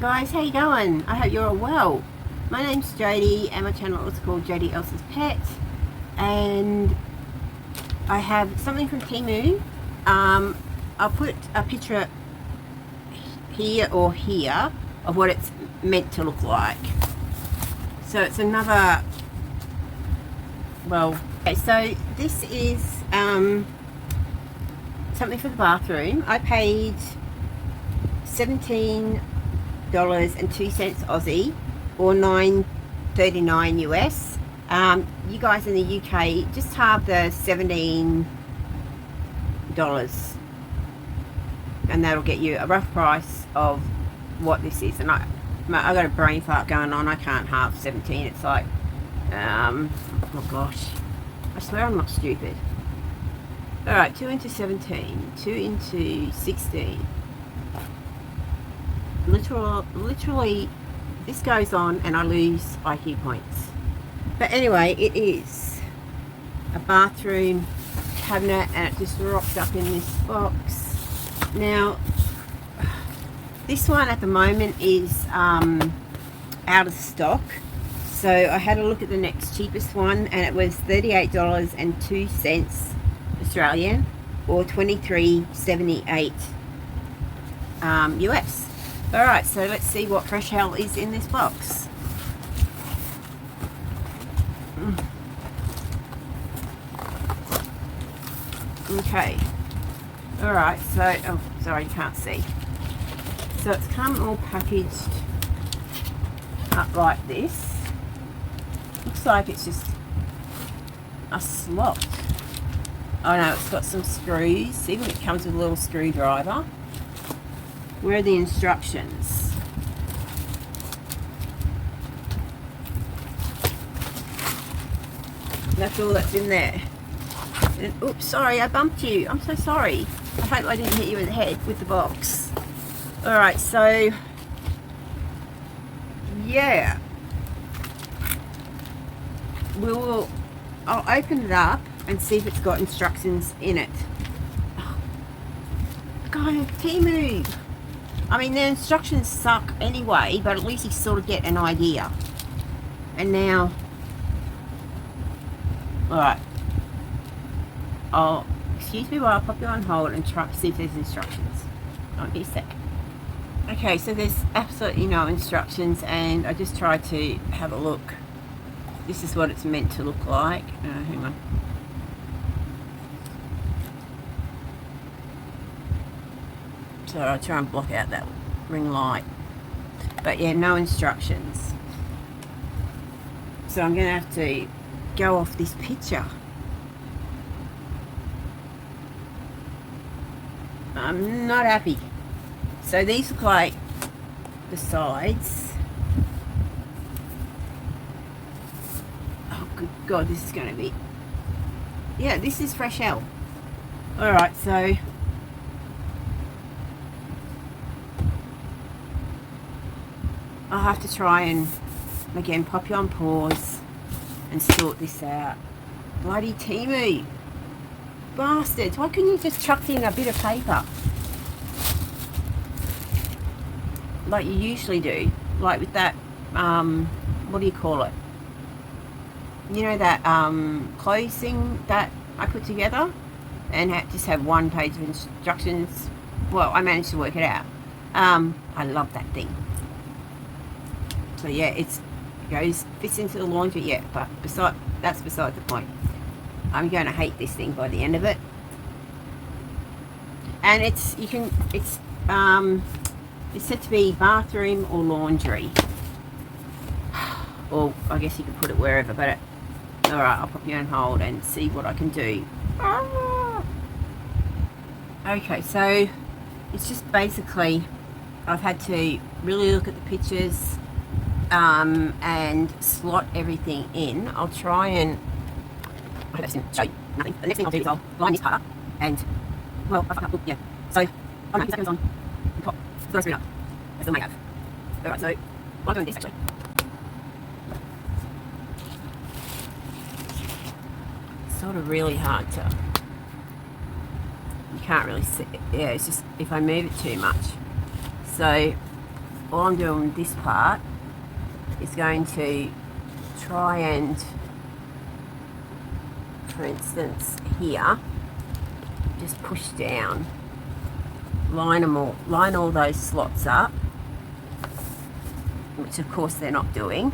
guys, how you going? I hope you're all well. My name's Jodie and my channel is called Jodie Elsa's Pet, and I have something from Temu. I'll put a picture here or here of what it's meant to look like. So it's another, well, okay, so this is something for the bathroom. I paid $17.02 Aussie or $9.39 US. You guys in the UK just halve the $17, and that'll get you a rough price of what this is. And I got a brain fart going on. I can't halve 17. It's like oh gosh, I swear I'm not stupid. Alright, 2 into 17, 2 into 16. Literally, this goes on and I lose IQ points. But anyway, it is a bathroom cabinet and it just rocked up in this box. Now, this one at the moment is out of stock. So I had a look at the next cheapest one and it was $38.02 Australian or $23.78 US. Alright, so let's see what fresh hell is in this box. Okay. Alright, so, oh, sorry, you can't see. So it's come all packaged up like this. Looks like it's just a slot. Oh no, it's got some screws. See, it comes with a little screwdriver. Where are the instructions? That's all that's in there. And, oops, sorry, I bumped you. I'm so sorry. I hope I didn't hit you in the head with the box. Alright, so yeah. I'll open it up and see if it's got instructions in it. Oh, God, Temu. I mean, the instructions suck anyway, but at least you sort of get an idea. And now, alright. Excuse me while I pop you on hold and try to see if there's instructions. I'll be a sec. Okay, so there's absolutely no instructions, and I just tried to have a look. This is what it's meant to look like. Hang on. So I'll try and block out that ring light. But yeah, no instructions. So I'm going to have to go off this picture. I'm not happy. So these look like the sides. Oh good God, this is going to be... Yeah, this is fresh hell. Alright, so... I'll have to try and, again, pop you on pause and sort this out. Bloody Temu. Bastards, why couldn't you just chuck in a bit of paper? Like you usually do. Like with that, what do you call it? You know that clothes thing that I put together? And just have one page of instructions. Well, I managed to work it out. I love that thing. So yeah, fits into the laundry, yeah, but that's beside the point. I'm going to hate this thing by the end of it. And it's said to be bathroom or laundry. Or I guess you could put it wherever, but alright, I'll put you on hold and see what I can do. Okay, so it's just basically, I've had to really look at the pictures and slot everything in. I'll try and I hope that's show you nothing. The next thing I'll do is I'll line this part up and, well, I fucked up, yeah. So, oh no, that goes on the top. It's got to screw it up. I still may have. Alright, so, I'm doing this actually. It's sort of really hard to, you can't really see it. Yeah, it's just if I move it too much. So, all I'm doing with this part is going to try and, for instance, here, just push down, line all those slots up, which of course they're not doing.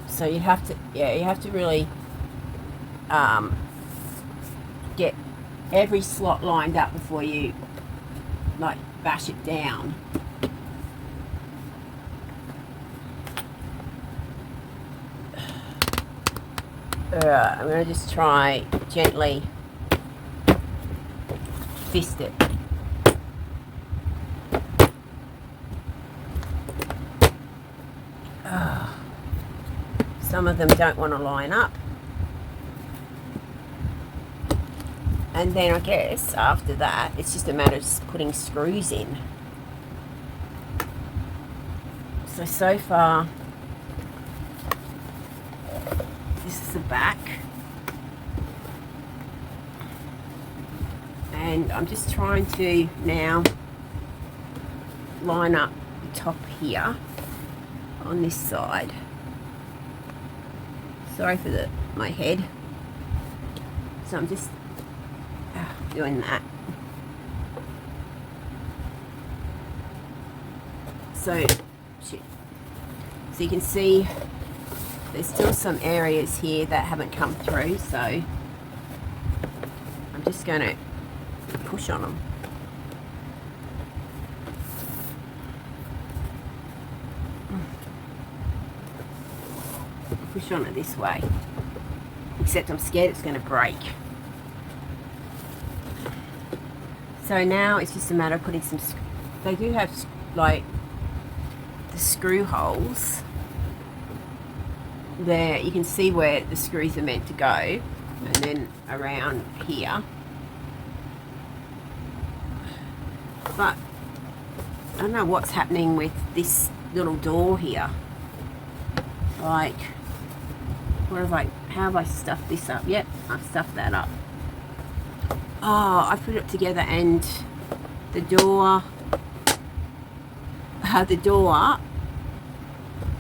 So you have to really get every slot lined up before you like bash it down. Alright, I'm going to just try gently fist it. Some of them don't want to line up. And then I guess after that, it's just a matter of just putting screws in. So far, this is the back. And I'm just trying to now line up the top here on this side. Sorry for my head. So I'm just doing that. So you can see there's still some areas here that haven't come through, so I'm just going to push on them. Push on it this way, except I'm scared it's going to break. So now it's just a matter of putting some, they do have like the screw holes there. You can see where the screws are meant to go, and then around here. But I don't know what's happening with this little door here. Like, how have I stuffed this up? Yep, I've stuffed that up. Oh, I put it together, and the door, I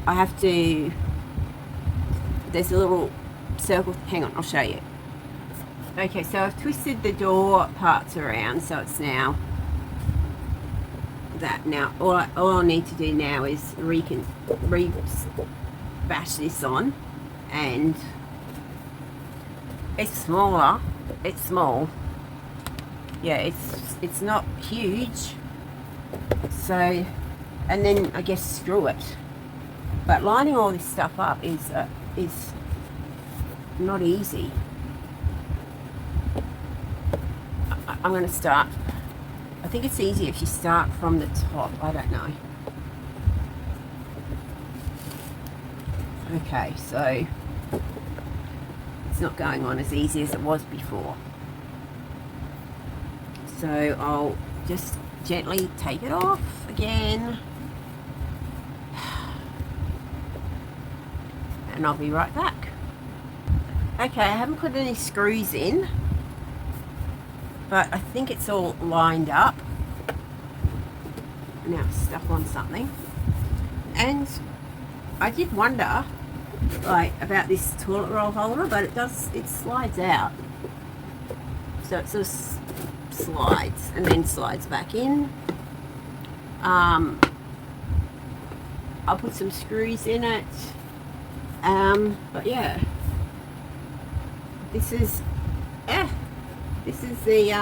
have to, there's a little circle, hang on, I'll show you. Okay, so I've twisted the door parts around, so it's now that. Now, all I need to do now is bash this on, and it's smaller, it's small. Yeah, it's not huge. So, and then I guess screw it. But lining all this stuff up is not easy. I'm going to start. I think it's easier if you start from the top. I don't know. Okay, so it's not going on as easy as it was before. So I'll just gently take it off again, and I'll be right back. Okay, I haven't put any screws in, but I think it's all lined up. Now stuck on something, and I did wonder like about this toilet roll holder, but it slides out, so it sort of slides and then slides back in. I'll put some screws in it, but yeah, this is the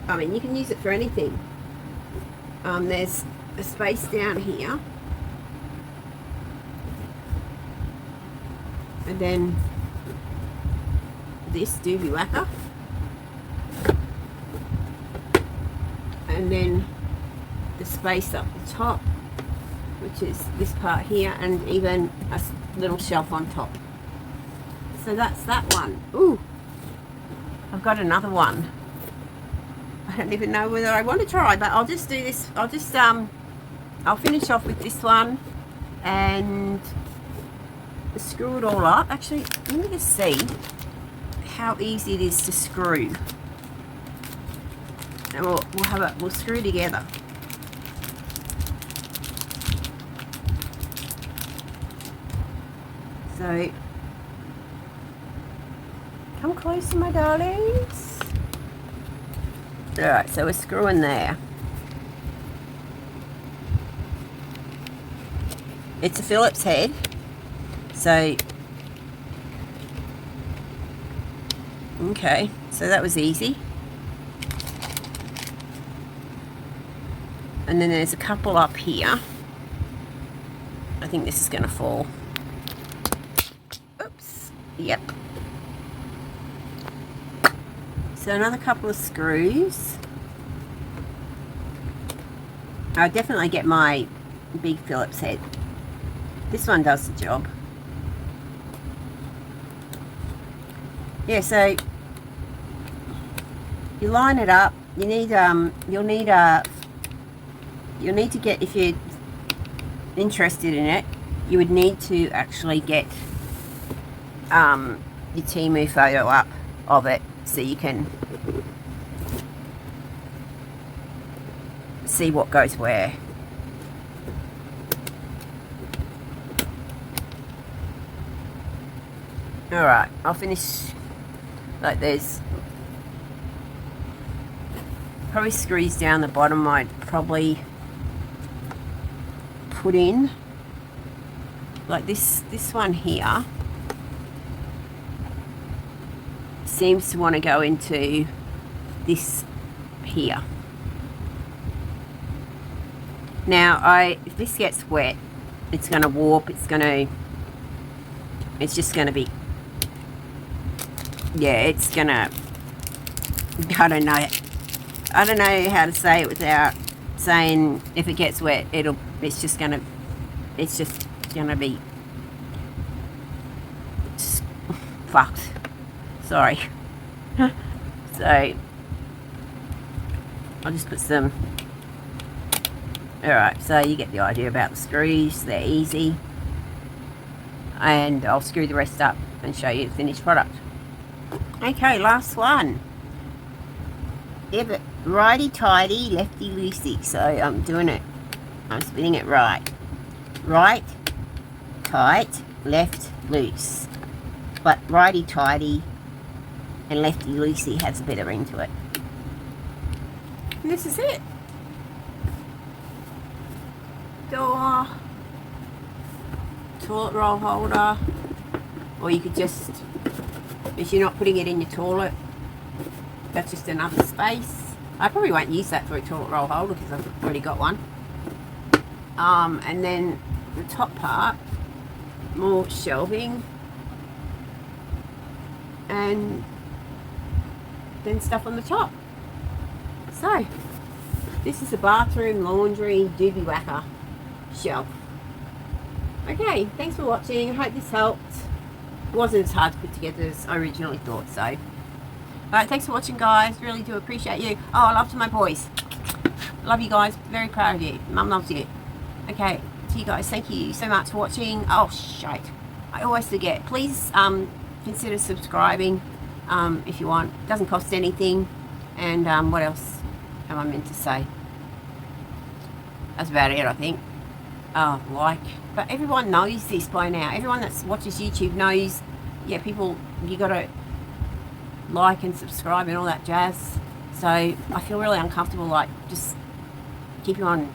I mean, you can use it for anything. There's a space down here, and then this doobie whacker, and then the space up the top, which is this part here, and even a little shelf on top. So that's that one. Ooh, I've got another one. I don't even know whether I want to try, but I'll just do this. I'll finish off with this one and screw it all up. Actually, let me just see how easy it is to screw. and we'll screw together. So come closer, my darlings. Alright, so we're screwing there. It's a Phillips head, so okay, so that was easy. And then there's a couple up here. I think this is going to fall. Oops. Yep. So another couple of screws. I definitely get my big Phillips head. This one does the job. Yeah, so you line it up. You need you'll need to get, if you're interested in it, you would need to actually get your Temu photo up of it so you can see what goes where. Alright, I'll finish. Like, there's probably screws down the bottom I'd probably put in. Like this one here seems to want to go into this here. Now, if this gets wet, it's going to warp, it's just going to be, yeah, it's going to, I don't know how to say it without saying, if it gets wet, it's just going to be fucked. Sorry. So, I'll just put some. Alright, so you get the idea about the screws. They're easy. And I'll screw the rest up and show you the finished product. Okay, last one. Righty-tighty, lefty-loosey. So I'm doing it. I'm spinning it right. Right, tight, left, loose. But righty-tighty and lefty-loosey has a bit of ring to it. And this is it. Door, toilet roll holder, or you could just, if you're not putting it in your toilet, that's just another space. I probably won't use that for a toilet roll holder because I've already got one. And then the top part, more shelving, and then stuff on the top. So this is a bathroom laundry doobie whacker shelf. Okay, thanks for watching. I hope this helped. It wasn't as hard to put together as I originally thought. So alright, thanks for watching, guys. Really do appreciate you. Oh, love to my boys. Love you guys. Very proud of you. Mum loves you. Okay, to you guys, thank you so much for watching. Oh shite, I always forget. Please consider subscribing if you want. It doesn't cost anything. And what else am I meant to say? That's about it, I think. But everyone knows this by now. Everyone that watches YouTube knows, yeah, people, you gotta like and subscribe and all that jazz. So I feel really uncomfortable, like, just keeping on,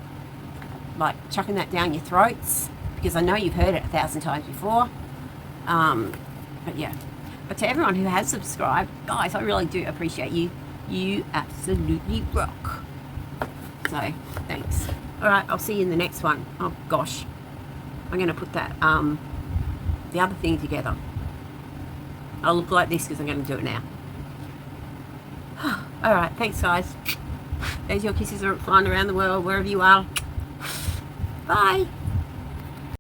like, chucking that down your throats, because I know you've heard it 1,000 times before. But yeah, but to everyone who has subscribed, guys, I really do appreciate you. You absolutely rock. So thanks. Alright, I'll see you in the next one. Oh gosh, I'm going to put that the other thing together. I'll look like this because I'm going to do it now. Alright, thanks guys. There's your kisses are flying around the world, wherever you are. Bye.